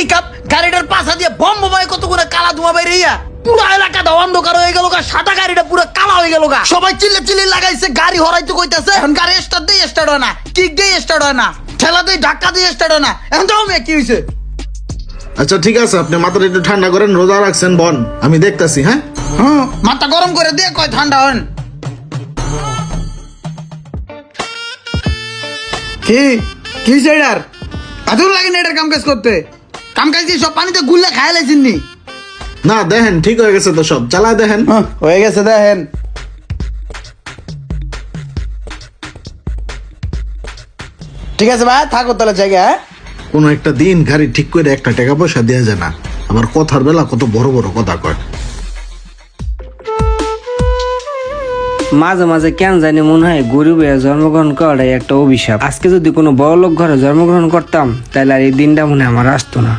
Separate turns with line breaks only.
Pick up গাড়িটার পাশা দিয়ে bomb বোমায় কতগুলো কালা ধোঁয়া বাইরিয়া পুরো এলাকাটা অন্ধকার হয়ে গেল গা, সাদা গাড়িটা পুরো কালা হয়ে গেল গা। সবাই চিল্লি লাগাইছে, গাড়ি হরাইতে কইতাছে। এখন গাড়ি স্টার্ট দিয়ে স্টার্ট হয় না, কিক দিয়ে স্টার্ট হয় না, ঠেলা দিয়ে ধাক্কা দিয়ে স্টার্ট হয় না। এখন যাও মেয়ে, কি হয়েছে?
আচ্ছা ঠিক আছে, আপনি মাথাটা একটু ঠান্ডা করেন, রোজা রাখছেন বন, আমি দেখতাছি। হ্যাঁ
মাথা গরম করে দিয়ে কয় ঠান্ডা হন। কি সেটার আদর লাগে না এটার কাম কাজ করতে? কাম কাজ দিয়ে সব পানিতে গুল্লা খায় লাইছেন নি?
না দেখেন ঠিক হয়ে গেছে তো, সব চালায় দেখেন।
হয়ে গেছে দেখেন। ঠিক আছে ভাই, থাকো তাহলে জায়গা।
কোনো একটা দিন গাড়ি ঠিক করে একটা টাকা পয়সা দেওয়া যায় না, আবার কথার বেলা কত বড় বড় কথা কয়।
মাঝে মাঝে কেন জানি মনে হয় গরিব হয়ে জন্মগ্রহণ করাটাই একটা অভিশাপ। আজকে যদি কোনো বড় লোক ঘরে জন্মগ্রহণ করতাম তাহলে আর এই দিনটা মনে হয় আমার আসতো না।